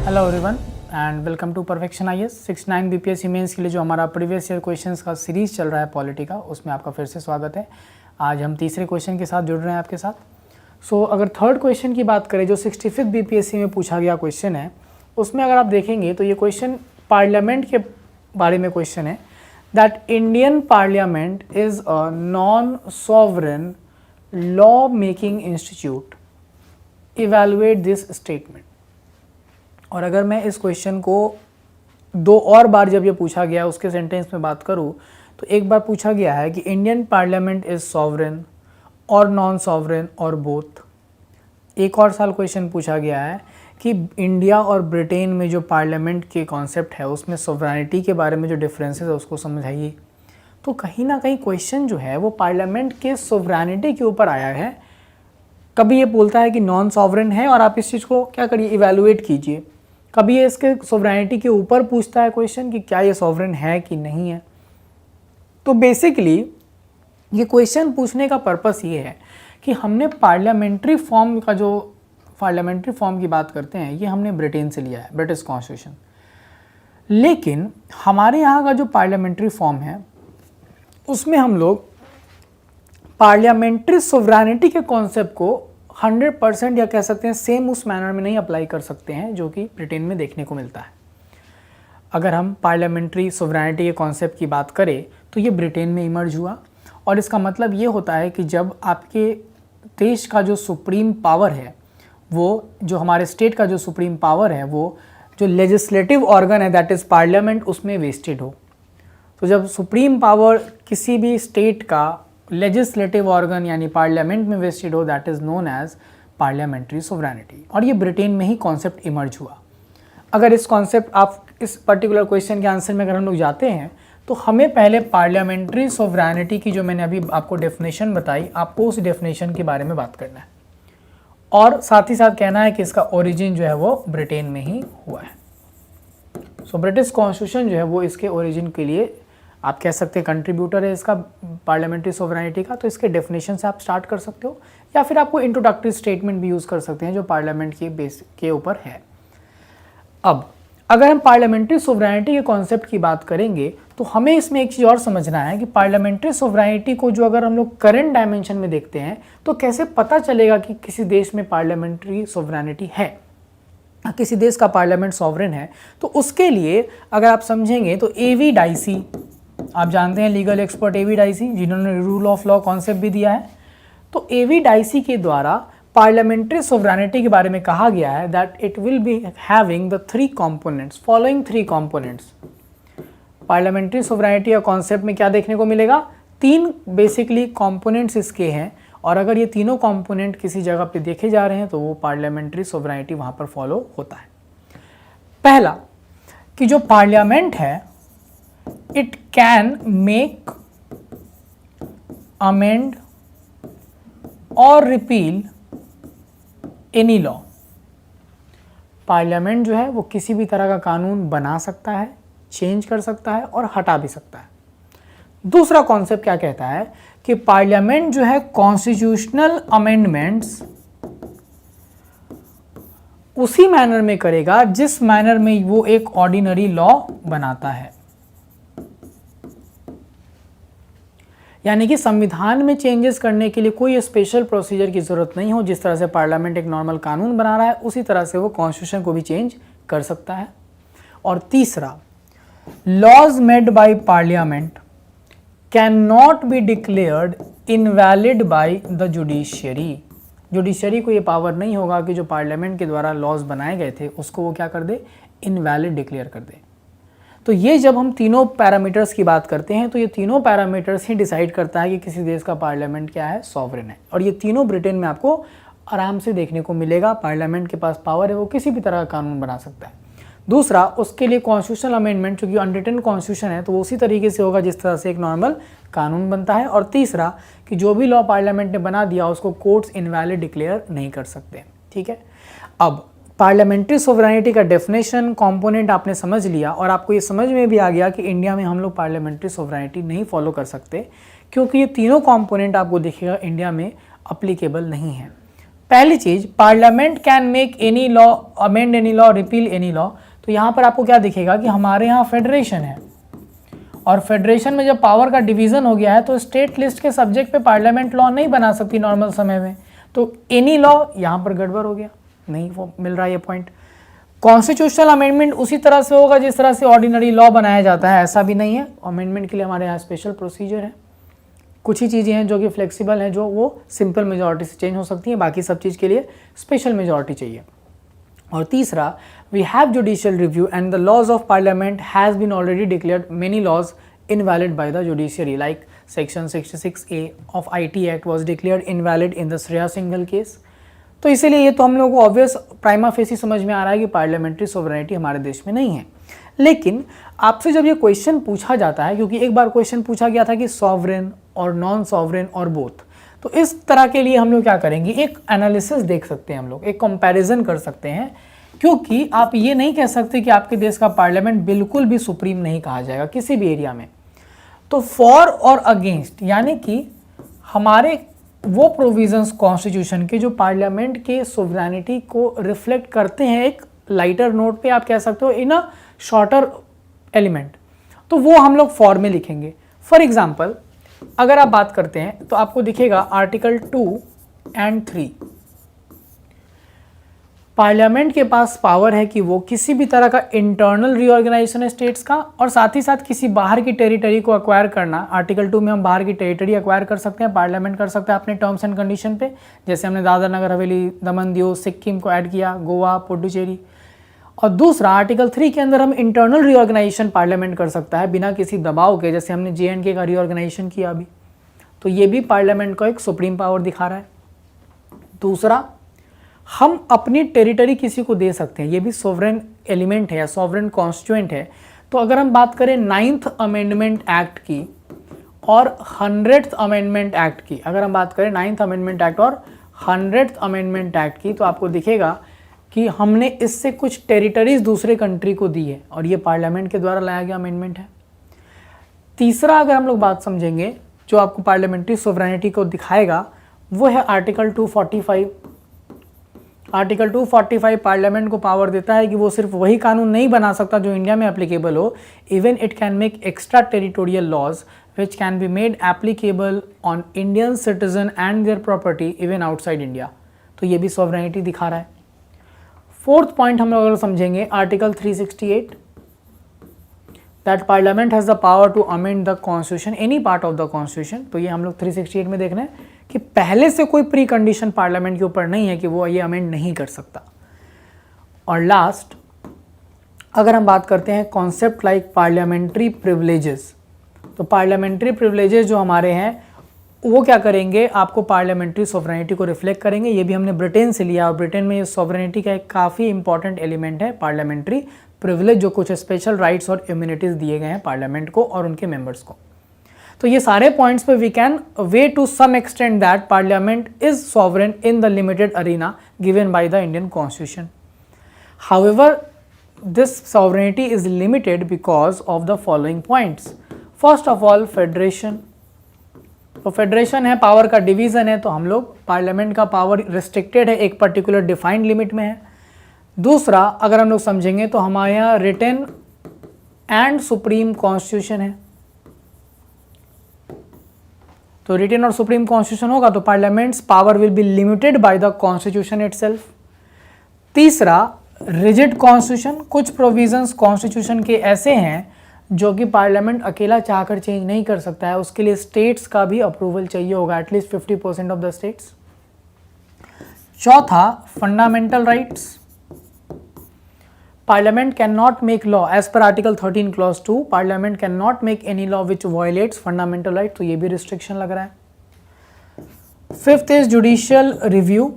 Hello everyone and welcome to perfection IAS 69 BPSC mains के लिए जो हमारा प्रीवियस ईयर क्वेश्चंस का सीरीज़ चल रहा है पॉलिटी का, उसमें आपका फिर से स्वागत है। आज हम तीसरे क्वेश्चन के साथ जुड़ रहे हैं आपके साथ। अगर थर्ड क्वेश्चन की बात करें जो 65 बीपीएससी में पूछा गया क्वेश्चन है, उसमें अगर आप देखेंगे तो ये क्वेश्चन पार्लियामेंट के बारे में क्वेश्चन है that Indian parliament is a non sovereign law making institute, evaluate this statement. और अगर मैं इस क्वेश्चन को दो और बार जब ये पूछा गया उसके सेंटेंस में बात करूँ तो एक बार पूछा गया है कि इंडियन पार्लियामेंट इज़ सॉवरेन और नॉन सॉवरेन और बोथ। एक और साल क्वेश्चन पूछा गया है कि इंडिया और ब्रिटेन में जो पार्लियामेंट के कॉन्सेप्ट है उसमें सॉवरेनिटी के बारे में जो डिफरेंसेस है उसको समझाइए। तो कहीं ना कहीं क्वेश्चन जो है वो पार्लियामेंट के सॉवरेनिटी के ऊपर आया है। कभी ये बोलता है कि नॉन सॉवरेन है और आप इस चीज़ को क्या करिए, इवैल्यूएट कीजिए। कभी ये इसके सॉवरेनिटी के ऊपर पूछता है क्वेश्चन कि क्या ये सॉवरेन है कि नहीं है। तो बेसिकली ये क्वेश्चन पूछने का पर्पस ये है कि हमने पार्लियामेंट्री फॉर्म का जो पार्लियामेंट्री फॉर्म की बात करते हैं ये हमने ब्रिटेन से लिया है, ब्रिटिश कॉन्स्टिट्यूशन। लेकिन हमारे यहाँ का जो पार्लियामेंट्री फॉर्म है उसमें हम लोग पार्लियामेंट्री सॉवरेनिटी के कॉन्सेप्ट को 100% या कह सकते हैं सेम उस मैनर में नहीं अप्लाई कर सकते हैं जो कि ब्रिटेन में देखने को मिलता है। अगर हम पार्लियामेंट्री सॉवरेनिटी के कॉन्सेप्ट की बात करें तो ये ब्रिटेन में इमर्ज हुआ और इसका मतलब ये होता है कि जब आपके देश का जो सुप्रीम पावर है, वो जो हमारे स्टेट का जो सुप्रीम पावर है, वो जो लेजिस्लेटिव ऑर्गन है दैट इज़ पार्लियामेंट, उसमें वेस्टेड हो। तो जब सुप्रीम पावर किसी भी स्टेट का लेजिस्लेटिव ऑर्गन यानी पार्लियामेंट में वेस्टेड हो, that is known as parliamentary sovereignty. और ये ब्रिटेन में ही कॉन्सेप्ट इमर्ज हुआ। अगर इस कॉन्सेप्ट आप इस पर्टिकुलर क्वेश्चन के आंसर में अगर हम लोग जाते हैं तो हमें पहले पार्लियामेंट्री सॉवरेनिटी की जो मैंने अभी आपको डेफिनेशन बताई, आपको उस डेफिनेशन के बारे में बात करना है और साथ ही साथ कहना है कि इसका ओरिजिन जो है वो ब्रिटेन में ही हुआ है। सो ब्रिटिश कॉन्स्टिट्यूशन जो है वो इसके ओरिजिन के लिए आप कह सकते हैं कंट्रीब्यूटर है इसका पार्लियामेंट्री सॉवरेनिटी का। तो इसके डेफिनेशन से आप स्टार्ट कर सकते हो या फिर आपको इंट्रोडक्टरी स्टेटमेंट भी यूज़ कर सकते हैं जो पार्लियामेंट के बेस के ऊपर है। अब अगर हम पार्लियामेंट्री सॉवरेनिटी के कॉन्सेप्ट की बात करेंगे तो हमें इसमें एक चीज़ और समझना है कि पार्लियामेंट्री सॉवरेनिटी को जो अगर हम लोग करंट डायमेंशन में देखते हैं तो कैसे पता चलेगा कि किसी देश में पार्लियामेंट्री सॉवरेनिटी है, किसी देश का पार्लियामेंट सॉवरेन है। तो उसके लिए अगर आप समझेंगे तो एवी डाइसी, आप जानते हैं लीगल एक्सपर्ट एवी डाइसी जिन्होंने रूल ऑफ लॉ कॉन्सेप्ट भी दिया है। तो एवी डाइसी के द्वारा पार्लियामेंट्री सॉवरेनिटी के बारे में कहा गया है that it will be having the three components, following three components. Parliamentary sovereignty का कॉन्सेप्ट में क्या देखने को मिलेगा, तीन बेसिकली कंपोनेंट्स इसके हैं और अगर ये तीनों कंपोनेंट किसी जगह पे देखे जा रहे हैं तो वो पार्लियामेंट्री सॉवरेनिटी वहाँ पर फॉलो होता है। पहला कि जो पार्लियामेंट है it can make, amend और repeal any law। पार्लियामेंट जो है वो किसी भी तरह का कानून बना सकता है, चेंज कर सकता है और हटा भी सकता है। दूसरा कॉन्सेप्ट क्या कहता है कि पार्लियामेंट जो है कॉन्स्टिट्यूशनल अमेंडमेंट्स उसी मैनर में करेगा जिस मैनर में वो एक ऑर्डिनरी लॉ बनाता है। यानी कि संविधान में चेंजेस करने के लिए कोई स्पेशल प्रोसीजर की ज़रूरत नहीं हो। जिस तरह से पार्लियामेंट एक नॉर्मल कानून बना रहा है उसी तरह से वो कॉन्स्टिट्यूशन को भी चेंज कर सकता है। और तीसरा, laws made by parliament can not be declared invalid by the judiciary. Judiciary को ये पावर नहीं होगा कि जो पार्लियामेंट के द्वारा लॉज बनाए गए थे उसको वो क्या कर दे, इनवैलिड डिक्लेयर कर दे। तो ये जब हम तीनों पैरामीटर्स की बात करते हैं तो ये तीनों पैरामीटर्स ही डिसाइड करता है कि किसी देश का पार्लियामेंट क्या है, सॉवरेन है। और ये तीनों ब्रिटेन में आपको आराम से देखने को मिलेगा। पार्लियामेंट के पास पावर है, वो किसी भी तरह का कानून बना सकता है। दूसरा, उसके लिए कॉन्स्टिट्यूशनल अमेंडमेंट चूँकि अनरिटन कॉन्स्टिट्यूशन है तो वो उसी तरीके से होगा जिस तरह से एक नॉर्मल कानून बनता है। और तीसरा कि जो भी लॉ पार्लियामेंट ने बना दिया उसको कोर्ट्स इनवैलिड डिक्लेयर नहीं कर सकते। ठीक है, अब पार्लियामेंट्री सॉवरेनिटी का डेफिनेशन कंपोनेंट आपने समझ लिया और आपको ये समझ में भी आ गया कि इंडिया में हम लोग पार्लियामेंट्री सॉवरेनिटी नहीं फॉलो कर सकते क्योंकि ये तीनों कंपोनेंट आपको दिखेगा इंडिया में अप्लीकेबल नहीं है। पहली चीज, parliament can make any law, amend any law, repeal any law. तो यहाँ पर आपको क्या दिखेगा कि हमारे यहाँ फेडरेशन है, और फेडरेशन में जब पावर का डिवीजन हो गया है तो स्टेट लिस्ट के सब्जेक्ट पे पार्लियामेंट लॉ नहीं बना सकती नॉर्मल समय में, तो एनी लॉ यहाँ पर गड़बड़ हो गया, नहीं वो मिल रहा है ये पॉइंट। कॉन्स्टिट्यूशनल अमेंडमेंट उसी तरह से होगा जिस तरह से ऑर्डिनरी लॉ बनाया जाता है, ऐसा भी नहीं है। अमेंडमेंट के लिए हमारे यहाँ स्पेशल प्रोसीजर है, कुछ ही चीज़ें हैं जो कि फ्लेक्सिबल हैं, जो वो सिंपल मेजॉरिटी से चेंज हो सकती हैं, बाकी सब चीज़ के लिए स्पेशल मेजॉरिटी चाहिए। और तीसरा, we have judicial review and the laws of parliament has been already declared many laws invalid by the judiciary, like section 66A of IT act was declared invalid in the Shreya Singhal case. तो इसीलिए ये तो हम लोगों को obvious prima facie समझ में आ रहा है कि पार्लियामेंट्री सोवरेनिटी हमारे देश में नहीं है। लेकिन आपसे जब ये क्वेश्चन पूछा जाता है, क्योंकि एक बार क्वेश्चन पूछा गया था कि सॉवरेन और नॉन सॉवरेन और बोथ, तो इस तरह के लिए हम लोग क्या करेंगे, एक एनालिसिस देख सकते हैं, हम लोग एक कंपैरिजन कर सकते हैं, क्योंकि आप ये नहीं कह सकते कि आपके देश का पार्लियामेंट बिल्कुल भी सुप्रीम नहीं कहा जाएगा किसी भी एरिया में। तो फॉर और अगेंस्ट, यानी कि हमारे वो प्रोविजंस कॉन्स्टिट्यूशन के जो पार्लियामेंट के सोवरेनिटी को रिफ्लेक्ट करते हैं एक लाइटर नोट पे, आप कह सकते हो इन अ शॉर्टर एलिमेंट, तो वो हम लोग फॉर में लिखेंगे। फॉर एग्जाम्पल अगर आप बात करते हैं तो आपको दिखेगा आर्टिकल 2 एंड 3, पार्लियामेंट के पास पावर है कि वो किसी भी तरह का इंटरनल रीऑर्गेनाइजेशन है स्टेट्स का, और साथ ही साथ किसी बाहर की टेरिटरी को एक्वायर करना। आर्टिकल 2 में हम बाहर की टेरिटरी एक्वायर कर सकते हैं, पार्लियामेंट कर सकता है अपने टर्म्स एंड कंडीशन पे, जैसे हमने दादर नगर हवेली, दमन दीव, सिक्किम को ऐड किया, गोवा, पुडुचेरी। और दूसरा आर्टिकल 3 के अंदर हम इंटरनल रीऑर्गेनाइजेशन पार्लियामेंट कर सकता है बिना किसी दबाव के, जैसे हमने JNK का रीऑर्गेनाइजेशन किया अभी, तो ये भी पार्लियामेंट को एक सुप्रीम पावर दिखा रहा है। दूसरा, हम अपनी टेरिटरी किसी को दे सकते हैं, ये भी सोवरेन एलिमेंट है या सोवरेन कॉन्स्टिट्यूएंट है। तो अगर हम बात करें 9th अमेंडमेंट एक्ट की और 100th अमेंडमेंट एक्ट की, अगर हम बात करें 9th अमेंडमेंट एक्ट और 100th अमेंडमेंट एक्ट की, तो आपको दिखेगा कि हमने इससे कुछ टेरिटरीज दूसरे कंट्री को दी है, और ये पार्लियामेंट के द्वारा लाया गया अमेंडमेंट है। तीसरा अगर हम लोग बात समझेंगे जो आपको पार्लियामेंट्री सोवरेनिटी को दिखाएगा, वो है आर्टिकल 245। आर्टिकल 245 पार्लियामेंट को पावर देता है कि वो सिर्फ वही कानून नहीं बना सकता जो इंडिया में एप्लीकेबल हो, even it can make extra territorial laws which can be made applicable on Indian citizen and their property even outside India. तो ये भी सोवरेनिटी दिखा रहा है। फोर्थ पॉइंट हम लोग अगर समझेंगे, article 368 that parliament has the power to amend the constitution any part of the constitution. तो ये हम लोग 368 में देख रहे हैं कि पहले से कोई प्री कंडीशन पार्लियामेंट के ऊपर नहीं है कि वो ये अमेंड नहीं कर सकता। और लास्ट अगर हम बात करते हैं कॉन्सेप्ट लाइक पार्लियामेंट्री प्रिविलेजेस, तो पार्लियामेंट्री प्रिविलेजेस जो हमारे हैं वो क्या करेंगे, आपको पार्लियामेंट्री सोवरेनिटी को रिफ्लेक्ट करेंगे। ये भी हमने ब्रिटेन से लिया, और ब्रिटेन में ये सोवरेनिटी का एक काफ़ी इंपॉर्टेंट एलिमेंट है पार्लियामेंट्री प्रिविलेज, जो कुछ स्पेशल राइट्स और इम्यूनिटीज़ दिए गए हैं पार्लियामेंट को और उनके मेंबर्स को। तो ये सारे पॉइंट्स पे we can way to some extent that parliament is sovereign in the limited arena given by the Indian constitution. However this sovereignty is limited because of the following points. First of all federation, तो federation है, power का division है, तो हम लोग parliament का power restricted है, एक पर्टिकुलर डिफाइंड लिमिट में है। दूसरा अगर हम लोग समझेंगे तो हमारे यहाँ रिटन एंड सुप्रीम कॉन्स्टिट्यूशन है, तो रिटन और सुप्रीम कॉन्स्टिट्यूशन होगा तो parliaments power will be limited by the constitution itself. तीसरा रिजिड कॉन्स्टिट्यूशन, कुछ प्रोविजंस कॉन्स्टिट्यूशन के ऐसे हैं जो कि पार्लियामेंट अकेला चाहकर चेंज नहीं कर सकता है, उसके लिए स्टेट्स का भी अप्रूवल चाहिए होगा, एटलीस्ट 50% ऑफ द स्टेट्स। चौथा fundamental rights, parliament can not make law as per article 13 clause 2, parliament can not make any law which violates fundamental right, तो ये भी रिस्ट्रिक्शन लग रहा है। Fifth is judicial review,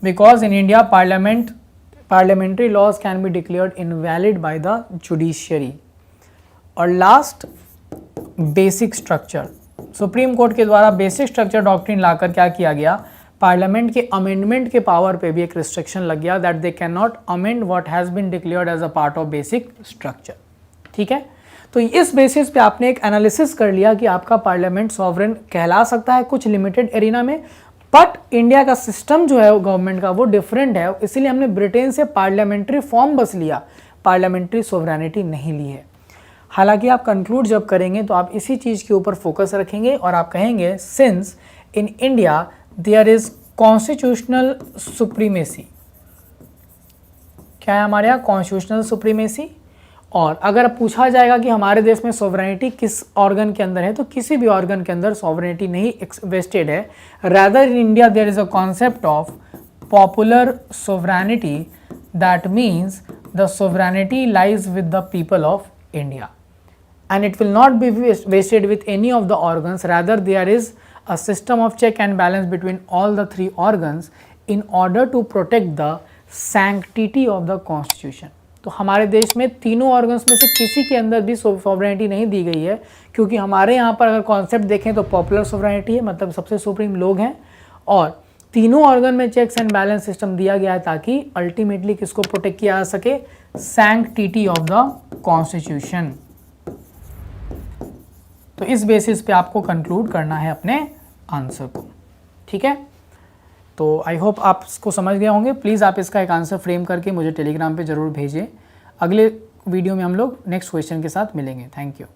because in India parliamentary laws can be declared invalid by the judiciary. और last basic structure, supreme court के द्वारा basic structure doctrine लाकर क्या किया गया, पार्लियामेंट के अमेंडमेंट के पावर पे भी एक रिस्ट्रिक्शन लग गया, that they can not amend what has been declared as a part of basic structure. ठीक है, तो इस बेसिस पे आपने एक एनालिसिस कर लिया कि आपका पार्लियामेंट सॉवरेन कहला सकता है कुछ लिमिटेड एरिना में, बट इंडिया का सिस्टम जो है गवर्नमेंट का वो डिफरेंट है, इसलिए हमने ब्रिटेन से पार्लियामेंट्री फॉर्म बस लिया, पार्लियामेंट्री सोवरेनिटी नहीं ली है। हालांकि आप कंक्लूड जब करेंगे तो आप इसी चीज़ के ऊपर फोकस रखेंगे और आप कहेंगे since in India there is constitutional supremacy, क्या है हमारे यहाँ कॉन्स्टिट्यूशनल सुप्रीमेसी। और अगर पूछा जाएगा कि हमारे देश में सोवरेनिटी किस ऑर्गन के अंदर है, तो किसी भी ऑर्गन के अंदर सोवरेनिटी नहीं वेस्टेड है, rather in India there is a concept of popular sovereignty, that means the sovereignty lies with the people of India and it will not be wasted with any of the organs, rather there is a system of check and balance between all the three organs in order to protect the sanctity of the constitution। तो हमारे देश में तीनों organs में से किसी के अंदर भी सोवरेनिटी नहीं दी गई है, क्योंकि हमारे यहाँ पर अगर कॉन्सेप्ट देखें तो पॉपुलर सोवरेनिटी है, मतलब सबसे सुप्रीम लोग हैं, और तीनों ऑर्गन में चेक्स एंड बैलेंस सिस्टम दिया गया है ताकि अल्टीमेटली किसको प्रोटेक्ट किया जा सके, सैंक्टिटी ऑफ द कॉन्स्टिट्यूशन। तो इस बेसिस पे आपको कंक्लूड करना है अपने आंसर को, ठीक है। तो आई होप आप इसको समझ गए होंगे। प्लीज़ आप इसका एक आंसर फ्रेम करके मुझे टेलीग्राम पे ज़रूर भेजिए। अगले वीडियो में हम लोग नेक्स्ट क्वेश्चन के साथ मिलेंगे। Thank you.